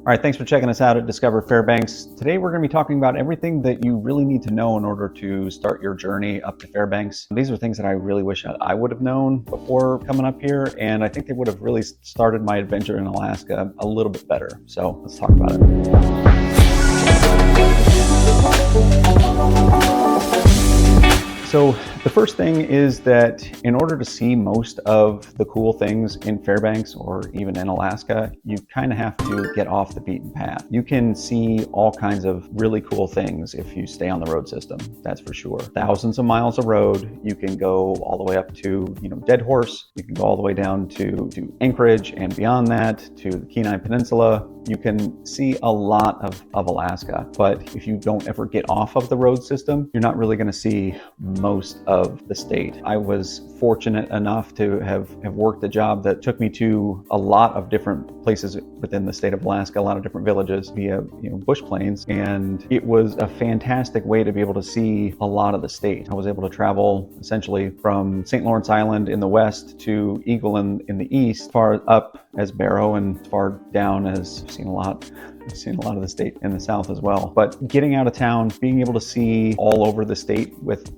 All right, thanks for checking us out at Discover Fairbanks. Today we're going to be talking about everything that you really need to know in order to start your journey up to Fairbanks. These are things that I really wish I would have known before coming up here, and I think they would have really started my adventure in Alaska a little bit better. So let's talk about it. So the first thing is that in order to see most of the cool things in Fairbanks or even in Alaska, you kind of have to get off the beaten path. You can see all kinds of really cool things if you stay on the road system, that's for sure. Thousands of miles of road. You can go all the way up to, Dead Horse. You can go all the way down to Anchorage and beyond that to the Kenai Peninsula. You can see a lot of Alaska, but if you don't ever get off of the road system, you're not really going to see most of the state. I was fortunate enough to have worked a job that took me to a lot of different places within the state of Alaska, a lot of different villages via bush planes, and it was a fantastic way to be able to see a lot of the state. I was able to travel essentially from St. Lawrence Island in the west to Eagle in the east, far up as Barrow and as far down as I've seen a lot of the state in the south as well. But getting out of town, being able to see all over the state with,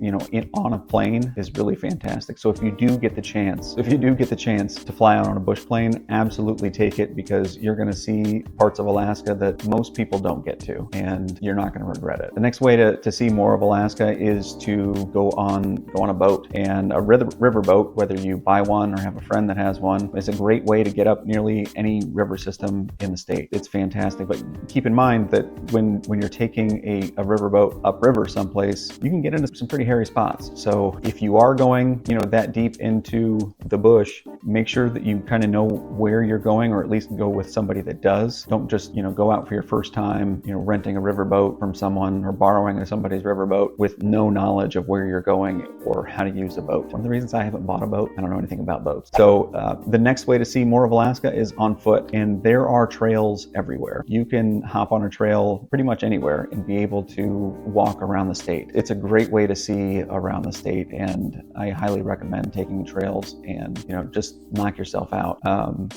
on a plane is really fantastic. So if you do get the chance to fly out on a bush plane, absolutely take it, because you're going to see parts of Alaska that most people don't get to, and you're not going to regret it. The next way to see more of Alaska is to go on a boat, and a river boat, whether you buy one or have a friend that has one, is a great way to get up nearly any river system in the state. It's fantastic. But keep in mind that when you're taking a riverboat upriver someplace, you can get into some pretty hairy spots. So if you are going, that deep into the bush, make sure that you kind of know where you're going, or at least go with somebody that does. Don't just, go out for your first time, renting a riverboat from someone or borrowing somebody's riverboat with no knowledge of where you're going or how to use a boat. One of the reasons I haven't bought a boat, I don't know anything about boats. So the next way to see more of Alaska is on foot, and there are trails everywhere. You can hop on a trail pretty much anywhere and be able to walk around the state. It's a great way to see around the state, and I highly recommend taking trails and just knock yourself out.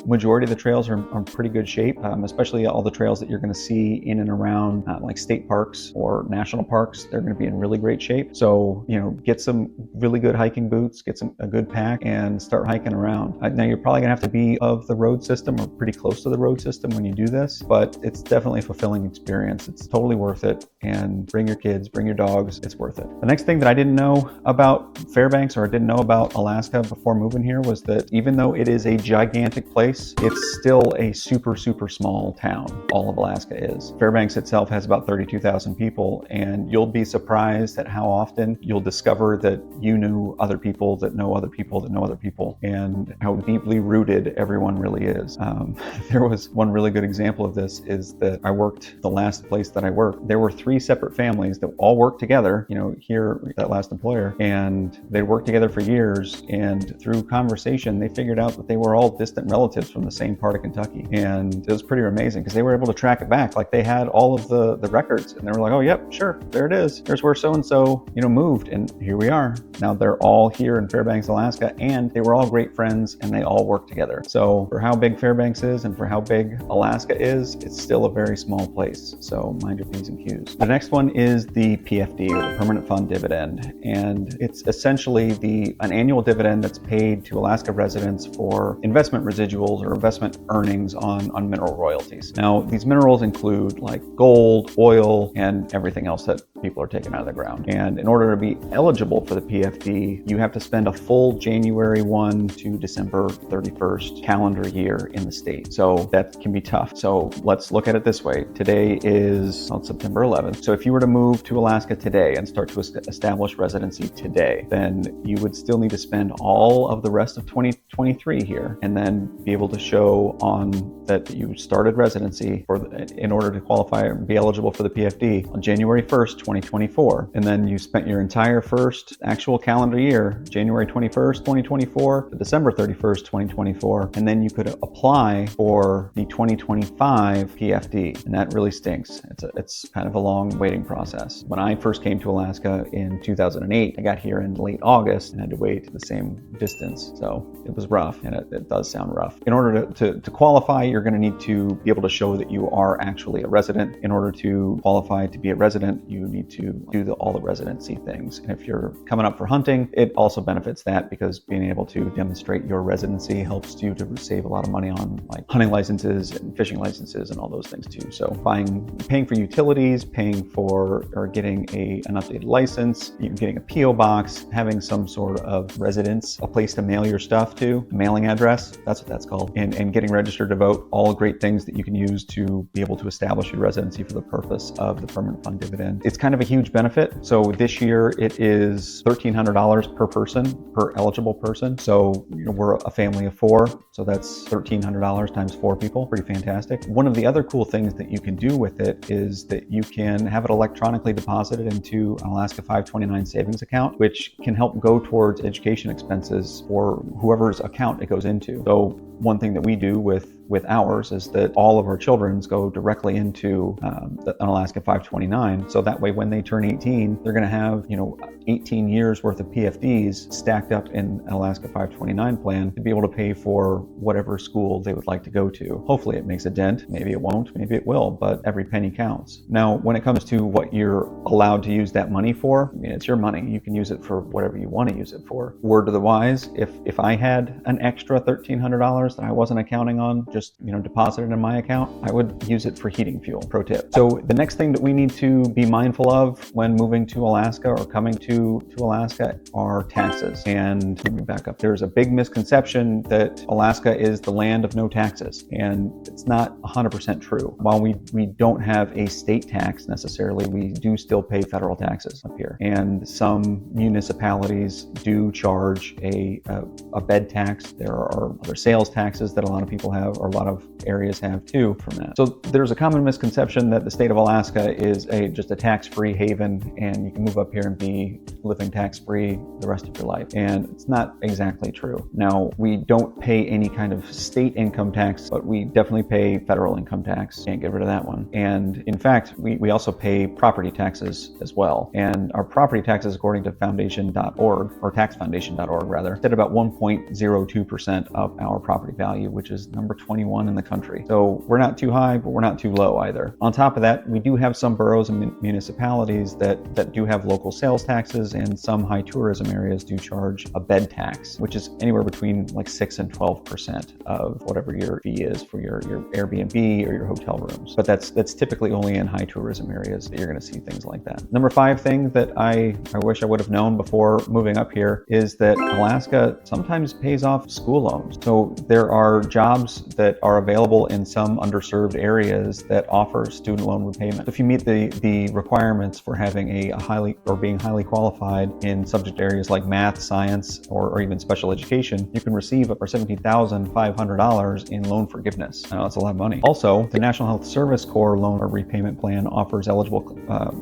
Majority of the trails are in pretty good shape, especially all the trails that you're going to see in and around like state parks or national parks. They're going to be in really great shape. So get some really good hiking boots, get a good pack, and start hiking around. Now you're probably gonna have to be of the road system or pretty close to the road system when you do this, but it's definitely a fulfilling experience. It's totally worth it, and bring your kids, bring your dogs, it's worth it. The next thing that I didn't know about Fairbanks, or I didn't know about Alaska before moving here, was that even though it is a gigantic place, it's still a super, super small town. All of Alaska is. Fairbanks itself has about 32,000 people, and you'll be surprised at how often you'll discover that you knew other people that know other people that know other people, and how deeply rooted everyone really is. There was one really good example of this is that the last place that I worked, there were 3 separate families that all worked together, here at that last employer, and they worked together for years, and through conversation, they figured out that they were all distant relatives from the same part of Kentucky. And it was pretty amazing because they were able to track it back. Like, they had all of the records, and they were like, oh, yep, sure, there it is. There's where so-and-so, moved, and here we are. Now they're all here in Fairbanks, Alaska, and they were all great friends, and they all work together. So for how big Fairbanks is and for how big Alaska is, it's still a very small place. So mind your P's and Q's. The next one is the PFD, or the Permanent Fund Dividend. And it's essentially an annual dividend that's paid to Alaska residents for investment residuals or investment earnings on mineral royalties. Now, these minerals include like gold, oil, and everything else that people are taking out of the ground. And in order to be eligible for the PFD, you have to spend a full January 1 to December 31st calendar year in the state. So that can be tough. So let's look at it this way. Today is September 11th. So if you were to move to Alaska today and start to establish residency today, then you would still need to spend all of the rest of 2023 here, and then be able to show on that you started residency in order to qualify and be eligible for the PFD on January 1st, 2024. And then you spent your entire first actual calendar year, January 21st, 2024 to December 31st, 2024. And then you could could apply for the 2025 PFD, and that really stinks. It's kind of a long waiting process. When I first came to Alaska in 2008, I got here in late August and had to wait the same distance. So it was rough, and it does sound rough. In order to qualify, you're going to need to be able to show that you are actually a resident. In order to qualify to be a resident, you need to do all the residency things. And if you're coming up for hunting, it also benefits that, because being able to demonstrate your residency helps you to save a lot of money on like hunting licenses and fishing licenses and all those things too. So paying for utilities, paying for or getting an updated license, getting a PO box, having some sort of residence, a place to mail your stuff to, a mailing address, that's what that's called, and getting registered to vote, all great things that you can use to be able to establish your residency for the purpose of the permanent fund dividend. It's kind of a huge benefit. So this year it is $1,300 per person, per eligible person. So we're a family of 4, so that's $1,300 times 4 people. Pretty fantastic. One of the other cool things that you can do with it is that you can have it electronically deposited into an Alaska 529 savings account, which can help go towards education expenses for whoever's account it goes into. So one thing that we do with ours is that all of our children's go directly into an Alaska 529. So that way, when they turn 18, they're going to have 18 years worth of PFDs stacked up in an Alaska 529 plan to be able to pay for whatever school they would like to go to. Hopefully it makes a dent. Maybe it won't, maybe it will, but every penny counts. Now, when it comes to what you're allowed to use that money for, it's your money. You can use it for whatever you want to use it for. Word to the wise, if I had an extra $1,300 that I wasn't accounting on, just deposited in my account, I would use it for heating fuel. Pro tip. So the next thing that we need to be mindful of when moving to Alaska or coming to Alaska are taxes. And let me back up. There's a big misconception that Alaska is the land of no taxes, and it's not 100% true. While we don't have a state tax necessarily, we do still pay federal taxes up here. And some municipalities do charge a bed tax. There are other sales taxes that a lot of people have, or a lot of areas have too from that. So there's a common misconception that the state of Alaska is just a tax-free haven, and you can move up here and be living tax-free the rest of your life. And it's not exactly true. Now, we don't pay any kind of state income tax, but we definitely pay federal income tax. Can't get rid of that one. And in fact, we also pay property taxes as well. And our property taxes, according to foundation.org, or taxfoundation.org rather, sit at about 1.02% of our property value, which is number 21 in the country. So we're not too high, but we're not too low either. On top of that, we do have some boroughs and municipalities that do have local sales taxes, and some high tourism areas do charge a bed tax, which is anywhere between like 6 and 12% of whatever your fee is for your Airbnb or your hotel rooms. But that's typically only in high tourism areas that you're going to see things like that. Number 5 thing that I wish I would have known before moving up here is that Alaska sometimes pays off school loans. So there are jobs that are available in some underserved areas that offer student loan repayment. If you meet the requirements for having being highly qualified in subject areas like math, science, or even special education, you can receive up to $17,500 in loan forgiveness. Now, that's a lot of money. Also, the National Health Service Corps loan or repayment plan offers eligible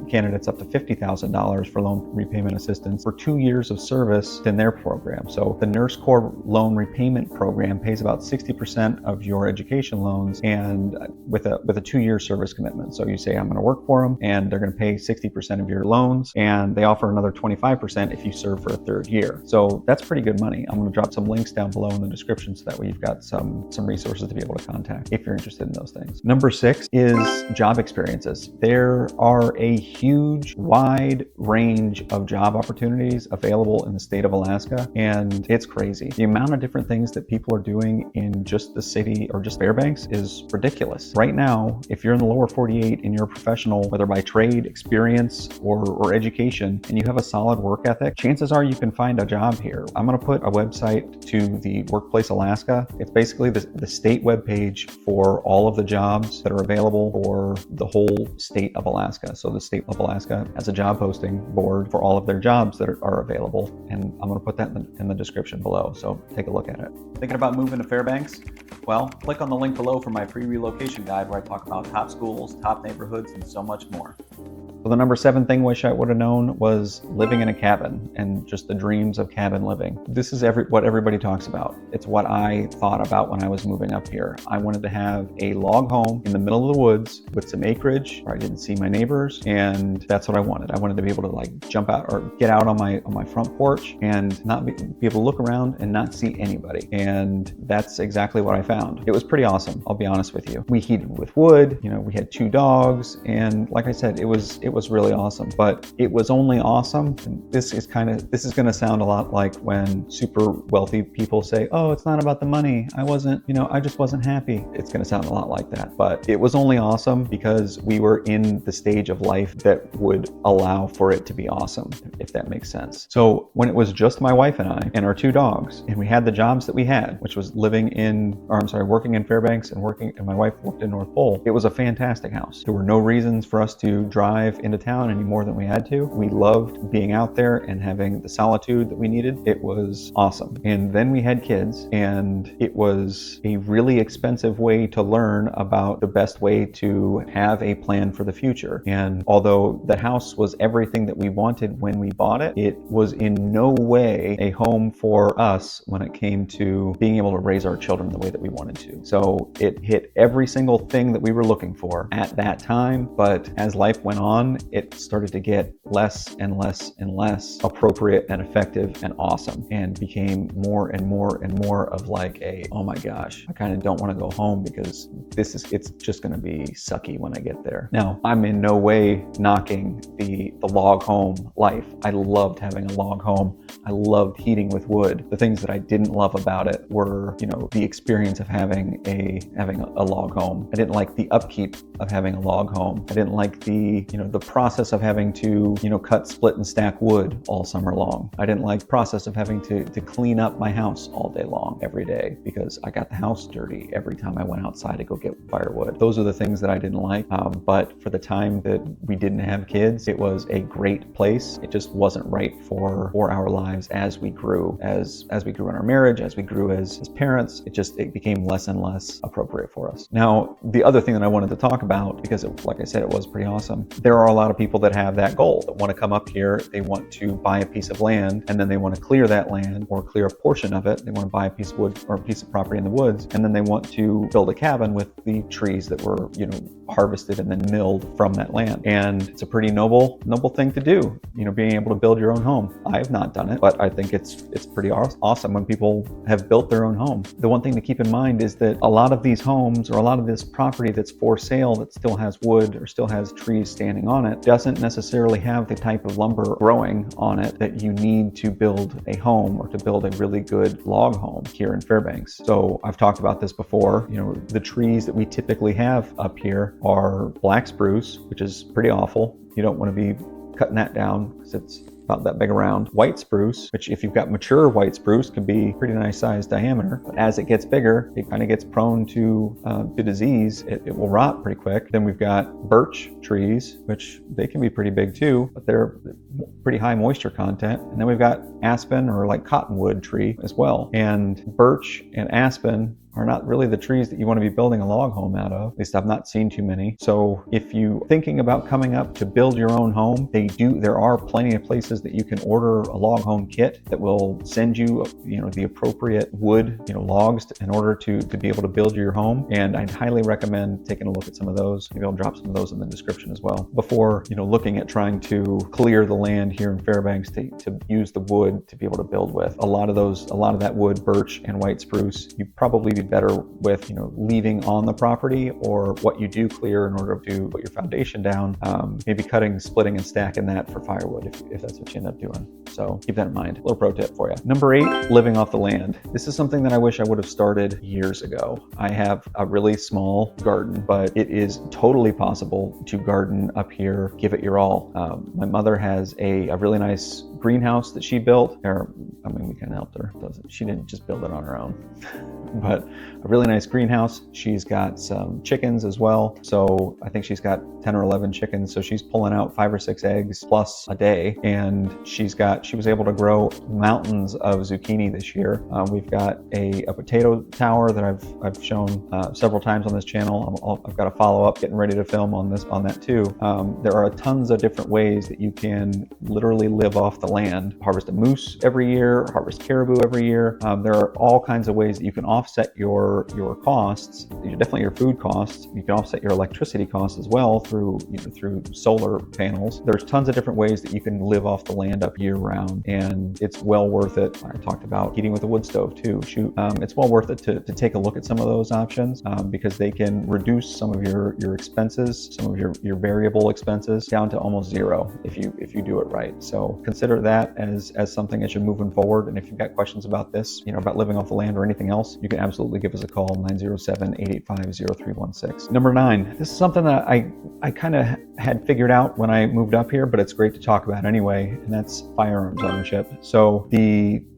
candidates up to $50,000 for loan repayment assistance for 2 years of service in their program. So the Nurse Corps loan repayment program pays about 60% of your education loans, and with a 2-year service commitment. So you say, I'm going to work for them, and they're going to pay 60% of your loans, and they offer another 25% if you serve for a 3rd year. So that's pretty good money. I'm going to drop some links down below in the description, so that way you've got some resources to be able to contact if you're interested in those things. Number 6 is job experiences. There are a huge, wide range of job opportunities available in the state of Alaska, and it's crazy. The amount of different things that people are doing in just the city or just Fairbanks is ridiculous. Right now, if you're in the lower 48 and you're a professional, whether by trade, experience, or education, and you have a solid work ethic, chances are you can find a job here. I'm going to put a website to the Workplace Alaska. It's basically the state webpage for all of the jobs that are available for the whole state of Alaska. So the state of Alaska has a job posting board for all of their jobs that are available, and I'm going to put that in the description below, so take a look at it. Thinking about moving to Fairbanks? Well, click on the link below for my free relocation guide, where I talk about top schools, top neighborhoods, and so much more. So So the number 7 thing wish I would have known was living in a cabin and just the dreams of cabin living. This is what everybody talks about. It's what I thought about when I was moving up here. I wanted to have a log home in the middle of the woods with some acreage where I didn't see my neighbors, and that's what I wanted. I wanted to be able to like jump out or get out on my front porch and not be able to look around and not see anybody. And that's exactly what I found. It was pretty awesome, I'll be honest with you. We heated with wood, you know, we had 2 dogs, and like I said, it was really awesome. But it was only awesome. And this is going to sound a lot like when super wealthy people say, oh, it's not about the money. I just wasn't happy. It's going to sound a lot like that. But it was only awesome because we were in the stage of life that would allow for it to be awesome, if that makes sense. So when it was just my wife and I and our 2 dogs, and we had the jobs that we had, which was working in Fairbanks and my wife worked in North Pole, it was a fantastic house. There were no reasons for us to drive into town any more than we had to. We loved being out there and having the solitude that we needed. It was awesome. And then we had kids, and it was a really expensive way to learn about the best way to have a plan for the future. And although the house was everything that we wanted when we bought it, it was in no way a home for us when it came to being able to raise our children the way that we wanted to. So it hit every single thing that we were looking for at that time, but as life went on, it started to get less and less and less appropriate and effective and awesome, and became more and more and more of like oh my gosh, I kind of don't want to go home because it's just going to be sucky when I get there. Now, I'm in no way knocking the log home life. I loved having a log home. I loved heating with wood. The things that I didn't love about it were, the experience of having a log home. I didn't like the upkeep of having a log home. I didn't like the process of having to, cut, split, and stack wood all summer long. I didn't like the process of having to clean up my house all day long, every day, because I got the house dirty every time I went outside to go get firewood. Those are the things that I didn't like. But for the time that we didn't have kids, it was a great place. It just wasn't right for our lives as we grew, as we grew in our marriage, as we grew as parents. It became less and less appropriate for us. Now, the other thing that I wanted to talk about, because like I said, it was pretty awesome. There are a lot of people that have that goal, that want to come up here, they want to buy a piece of land, and then they want to clear that land or clear a portion of it. They want to buy a piece of wood or a piece of property in the woods, and then they want to build a cabin with the trees that were, harvested and then milled from that land. And it's a pretty noble thing to do, being able to build your own home. I have not done it, but I think it's pretty awesome when people have built their own home. The one thing to keep in mind is that a lot of these homes, or a lot of this property that's for sale that still has wood or still has trees standing on it, doesn't necessarily have the type of lumber growing on it that you need to build a home or to build a really good log home here in Fairbanks. So I've talked about this before. The trees that we typically have up here are black spruce, which is pretty awful. You don't want to be cutting that down because it's about that big around. White spruce, which if you've got mature white spruce, can be pretty nice size diameter, but as it gets bigger, it kind of gets prone to disease. It will rot pretty quick. Then we've got birch trees, which they can be pretty big too, but they're pretty high moisture content. And then we've got aspen, or like cottonwood tree as well. And birch and aspen are not really the trees that you want to be building a log home out of. At least I've not seen too many. So if you're thinking about coming up to build your own home, there are plenty of places that you can order a log home kit that will send you, the appropriate wood, logs in order to be able to build your home. And I'd highly recommend taking a look at some of those. Maybe I'll drop some of those in the description as well, before, looking at trying to clear the land here in Fairbanks to use the wood to be able to build with. A lot of that wood, birch and white spruce, you'd probably be better with, leaving on the property, or what you do clear in order to put your foundation down, maybe cutting, splitting, and stacking that for firewood if that's what you end up doing. So keep that in mind. A little pro tip for you. Number 8, living off the land. This is something that I wish I would have started years ago. I have a really small garden, but it is totally possible to garden up here, give it your all. My mother has a really nice greenhouse that she built, or I mean, we kind of helped her. She didn't just build it on her own, but a really nice greenhouse. She's got some chickens as well. So I think she's got 10 or 11 chickens. So she's pulling out 5 or 6 eggs plus a day. And she was able to grow mountains of zucchini this year. We've got a potato tower that I've shown several times on this channel. I've got a follow-up getting ready to film on that too. There are tons of different ways that you can literally live off the land. Harvest a moose every year, harvest caribou every year. There are all kinds of ways that you can offset your costs, definitely your food costs. You can offset your electricity costs as well through solar panels. There's tons of different ways that you can live off the land up year round, and it's well worth it. I talked about heating with a wood stove too. It's well worth it to take a look at some of those options because they can reduce some of your expenses, some of your variable expenses down to almost zero if you do it right. So consider that as something as you're moving forward. And if you've got questions about this, about living off the land or anything else, you can absolutely give us a call, 907-885-0316. Number 9, this is something that I kind of had figured out when I moved up here, but it's great to talk about anyway, and that's firearms ownership. So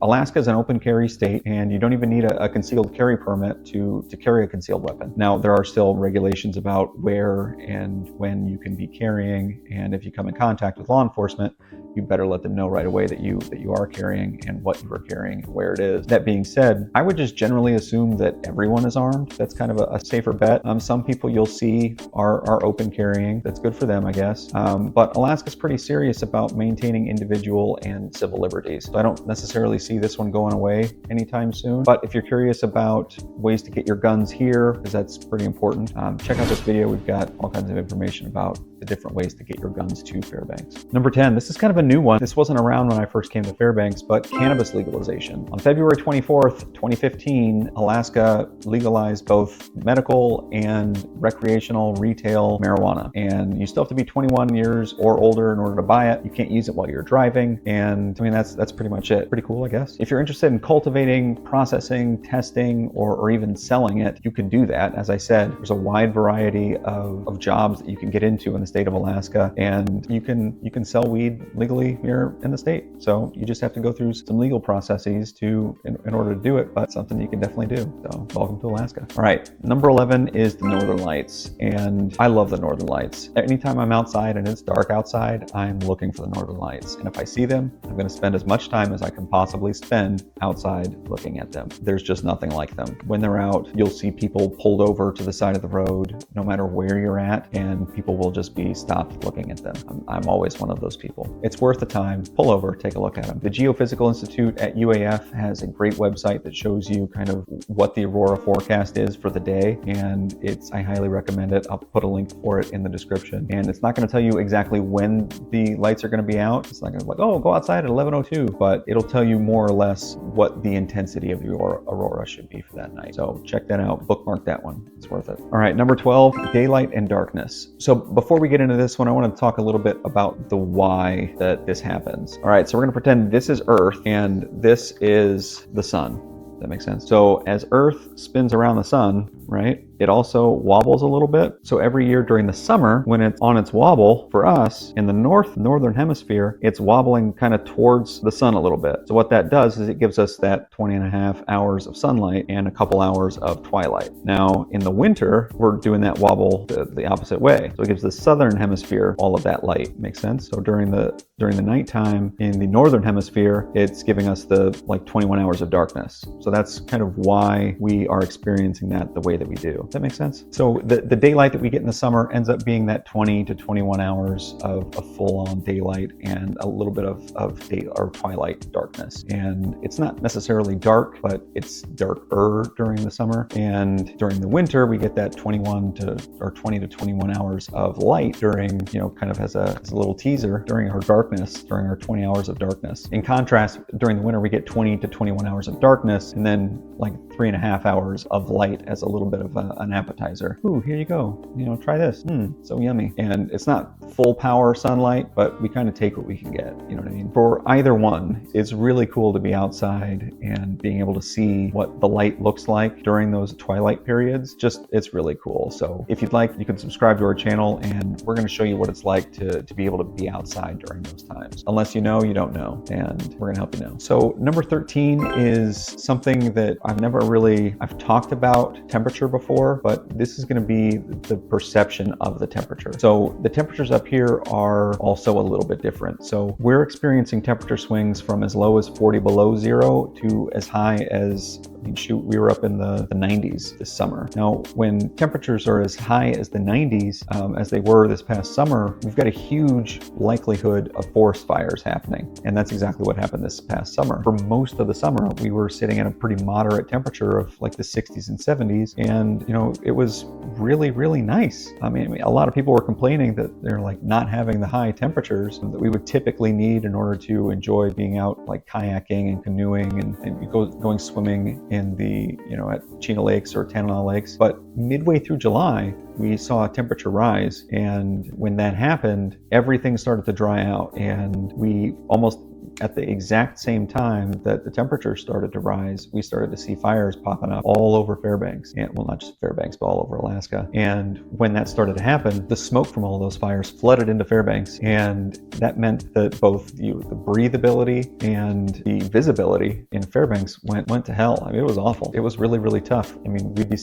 Alaska is an open carry state, and you don't even need a concealed carry permit to carry a concealed weapon. Now, there are still regulations about where and when you can be carrying, and if you come in contact with law enforcement, you better let them know right away that you are carrying and what you are carrying and where it is. That being said, I would just generally assume that everyone is armed. That's kind of a safer bet. Some people you'll see are open carrying. That's good for them, I guess. But Alaska's pretty serious about maintaining individual and civil liberties. So I don't necessarily see this one going away anytime soon. But if you're curious about ways to get your guns here, because that's pretty important, check out this video. We've got all kinds of information about the different ways to get your guns to Fairbanks. Number 10, this is kind of a new one. This wasn't around when I first came to Fairbanks, but cannabis legalization. On February 24th, 2015, Alaska legalized both medical and recreational retail marijuana. And you still have to be 21 years or older in order to buy it. You can't use it while you're driving. And I mean, that's pretty much it. Pretty cool, I guess. If you're interested in cultivating, processing, testing, or even selling it, you can do that. As I said, there's a wide variety of jobs that you can get into in the state of Alaska, and you can sell weed legally here in the state. So you just have to go through some legal processes in order to do it, but something you can definitely do. So welcome to Alaska. All right, number 11 is the Northern Lights, and I love the Northern Lights. Anytime I'm outside and it's dark outside, I'm looking for the Northern Lights, and if I see them, I'm going to spend as much time as I can possibly spend outside looking at them. There's just nothing like them. When they're out, you'll see people pulled over to the side of the road, no matter where you're at, and people will just be stopped looking at them. I'm always one of those people. It's worth the time. Pull over, take a look at them. The Geophysical Institute at UAF has a great website that shows you kind of what the aurora forecast is for the day, and I highly recommend it. I'll put a link for it in the description. And it's not going to tell you exactly when the lights are going to be out. It's not going to be like, oh, go outside at 11:02, but it'll tell you more or less what the intensity of your aurora should be for that night. So check that out. Bookmark that one. It's worth it. All right, number 12, daylight and darkness. So before we get into this one, I want to talk a little bit about the why that this happens. All right, so we're going to pretend this is Earth and this is the sun. Does that make sense? So as Earth spins around the sun, right, it also wobbles a little bit. So every year during the summer, when it's on its wobble, for us in the northern hemisphere, it's wobbling kind of towards the sun a little bit. So what that does is it gives us that 20.5 hours of sunlight and a couple hours of twilight. Now in the winter, we're doing that wobble the opposite way. So it gives the southern hemisphere all of that light. Makes sense? So during the nighttime in the northern hemisphere, it's giving us the 21 hours of darkness. So that's kind of why we are experiencing that the way that we do. Does that make sense? So the daylight that we get in the summer ends up being that 20 to 21 hours of full-on daylight and a little bit of day or twilight darkness. And it's not necessarily dark, but it's darker during the summer. And during the winter, we get that 20 to 21 hours of light during, kind of as a little teaser during our darkness, during our 20 hours of darkness. In contrast, during the winter, we get 20 to 21 hours of darkness, and then 3.5 hours of light as a little bit of an appetizer. Ooh, here you go. You know, try this. So yummy. And it's not full power sunlight, but we kind of take what we can get. You know what I mean? For either one, it's really cool to be outside and being able to see what the light looks like during those twilight periods. Just, it's really cool. So if you'd like, you can subscribe to our channel, and we're going to show you what it's like to be able to be outside during those times. Unless you know, you don't know, and we're going to help you know. So number 13 is something that I've talked about temperature before, but this is going to be the perception of the temperature. So the temperatures up here are also a little bit different. So we're experiencing temperature swings from as low as 40 below zero to as high as, I mean, shoot, we were up in the 90s this summer. Now, when temperatures are as high as the 90s, as they were this past summer, we've got a huge likelihood of forest fires happening. And that's exactly what happened this past summer. For most of the summer, we were sitting at a pretty moderate temperature of like the 60s and 70s. And, you know, it was really, really nice. I mean, a lot of people were complaining that they're like not having the high temperatures that we would typically need in order to enjoy being out like kayaking and canoeing and going swimming in the, you know, at Chena Lakes or Tanana Lakes. But midway through July, we saw a temperature rise. And when that happened, everything started to dry out. And we almost at the exact same time that the temperature started to rise, we started to see fires popping up all over Fairbanks, and well, not just Fairbanks, but all over Alaska. And when that started to happen, the smoke from all those fires flooded into Fairbanks, and that meant that both the breathability and the visibility in Fairbanks went to hell. I mean, it was awful. It was really, really tough. I mean, we'd be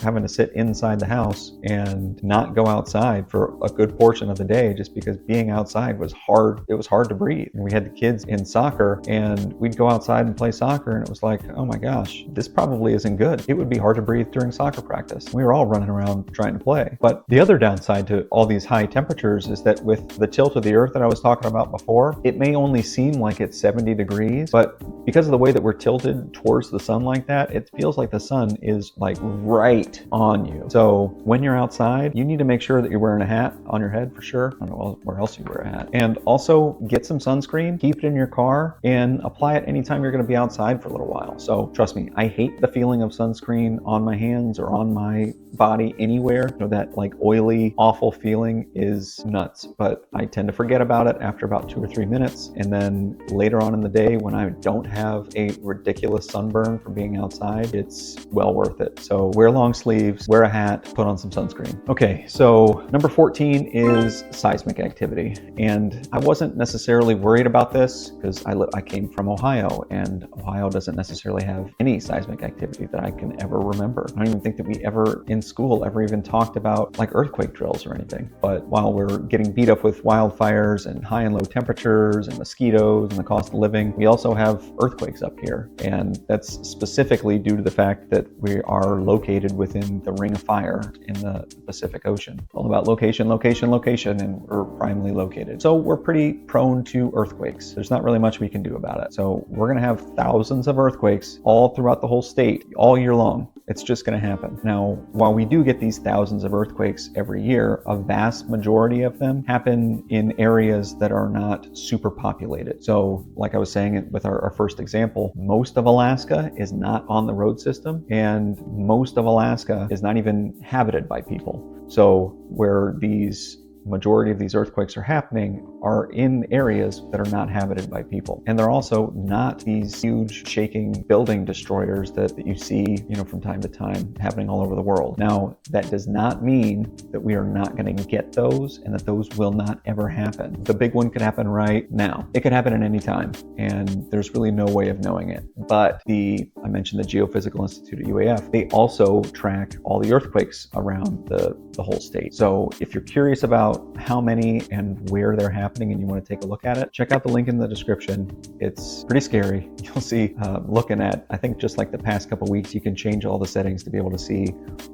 having to sit inside the house and not go outside for a good portion of the day, just because being outside was hard. It was hard to breathe. And we had the kids in soccer, and we'd go outside and play soccer, and it was like, oh my gosh, this probably isn't good. It would be hard to breathe during soccer practice. We were all running around trying to play. But the other downside to all these high temperatures is that with the tilt of the earth that I was talking about before, it may only seem like it's 70 degrees, but because of the way that we're tilted towards the sun like that, it feels like the sun is like right on you. So when you're outside, you need to make sure that you're wearing a hat on your head for sure. I don't know where else you wear a hat. And also get some sunscreen, keep it in your car, and apply it anytime you're going to be outside for a little while. So trust me, I hate the feeling of sunscreen on my hands or on my body anywhere. You know, that like oily, awful feeling is nuts, but I tend to forget about it after about 2 or 3 minutes. And then later on in the day, when I don't have a ridiculous sunburn from being outside, it's well worth it. So wear long sleeves, wear a hat, put on some sunscreen. Okay, so number 14 is seismic activity. And I wasn't necessarily worried about this because I came from Ohio, and Ohio doesn't necessarily have any seismic activity that I can ever remember. I don't even think that we ever in school ever even talked about like earthquake drills or anything. But while we're getting beat up with wildfires and high and low temperatures and mosquitoes and the cost of living, we also have earthquakes up here. And that's specifically due to the fact that we are located within the Ring of Fire in the Pacific Ocean. All about location, location, location, and we're primarily located. So we're pretty prone to earthquakes. There's not really much we can do about it. So we're going to have thousands of earthquakes all throughout the whole state, all year long. It's just going to happen. Now, while we do get these thousands of earthquakes every year, a vast majority of them happen in areas that are not super populated. So like I was saying with our first example, most of Alaska is not on the road system, and most of Alaska is not even habited by people. So where these majority of these earthquakes are happening are in areas that are not habited by people. And they're also not these huge shaking building destroyers that you see, you know, from time to time happening all over the world. Now, that does not mean that we are not going to get those and that those will not ever happen. The big one could happen right now. It could happen at any time, and there's really no way of knowing it. But I mentioned the Geophysical Institute at UAF, they also track all the earthquakes around the whole state. So if you're curious about how many and where they're happening and you want to take a look at it, check out the link in the description. It's pretty scary. You'll see, looking at, I think just like the past couple weeks, you can change all the settings to be able to see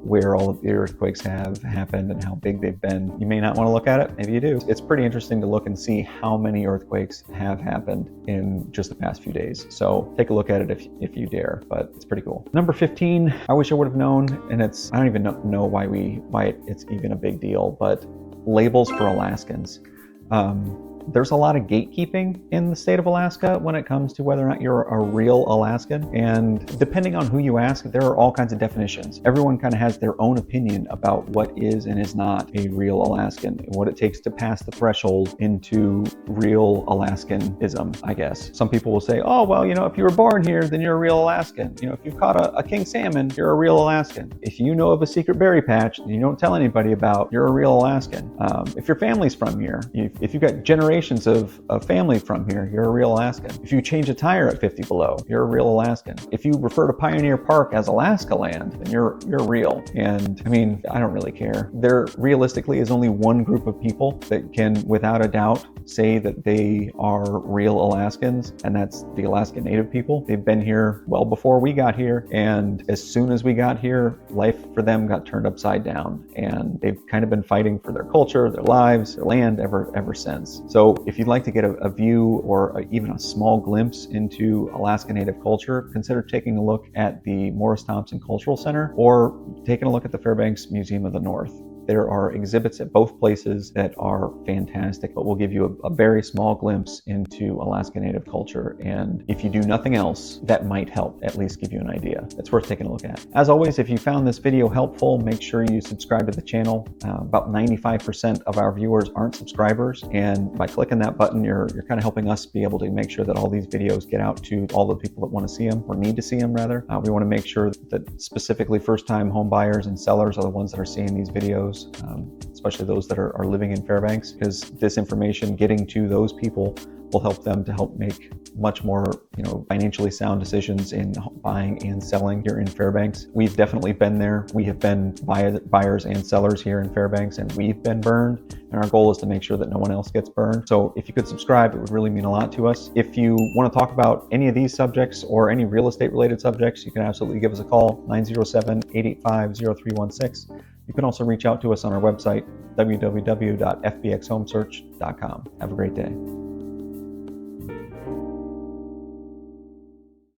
where all of the earthquakes have happened and how big they've been. You may not want to look at it, maybe you do. It's pretty interesting to look and see how many earthquakes have happened in just the past few days. So take a look at it if you dare, but it's pretty cool. Number 15, I wish I would have known, and I don't even know why it's even a big deal, but labels for Alaskans. there's a lot of gatekeeping in the state of Alaska when it comes to whether or not you're a real Alaskan. And depending on who you ask, there are all kinds of definitions. Everyone kind of has their own opinion about what is and is not a real Alaskan, and what it takes to pass the threshold into real Alaskan-ism, I guess. Some people will say, oh, well, if you were born here, then you're a real Alaskan. If you've caught a king salmon, you're a real Alaskan. If you know of a secret berry patch that you don't tell anybody about, you're a real Alaskan. If your family's from here, if you've got generations of family from here, you're a real Alaskan. If you change a tire at 50 below, you're a real Alaskan. If you refer to Pioneer Park as Alaska land, then you're real. And I mean, I don't really care. There realistically is only one group of people that can, without a doubt, say that they are real Alaskans, and that's the Alaska Native people. They've been here well before we got here, and as soon as we got here, life for them got turned upside down, and they've kind of been fighting for their culture, their lives, their land ever since. So if you'd like to get a view or even a small glimpse into Alaska Native culture, consider taking a look at the Morris Thompson Cultural Center or taking a look at the Fairbanks Museum of the North. There are exhibits at both places that are fantastic, but will give you a very small glimpse into Alaska Native culture. And if you do nothing else, that might help at least give you an idea. It's worth taking a look at. As always, if you found this video helpful, make sure you subscribe to the channel. About 95% of our viewers aren't subscribers. And by clicking that button, you're kind of helping us be able to make sure that all these videos get out to all the people that want to see them, or need to see them rather. We want to make sure that specifically first-time home buyers and sellers are the ones that are seeing these videos. Especially those that are living in Fairbanks, because this information getting to those people will help them to help make much more, financially sound decisions in buying and selling here in Fairbanks. We've definitely been there. We have been buyers and sellers here in Fairbanks, and we've been burned. And our goal is to make sure that no one else gets burned. So if you could subscribe, it would really mean a lot to us. If you want to talk about any of these subjects or any real estate related subjects, you can absolutely give us a call, 907-885-0316. You can also reach out to us on our website, www.fbxhomesearch.com. Have a great day.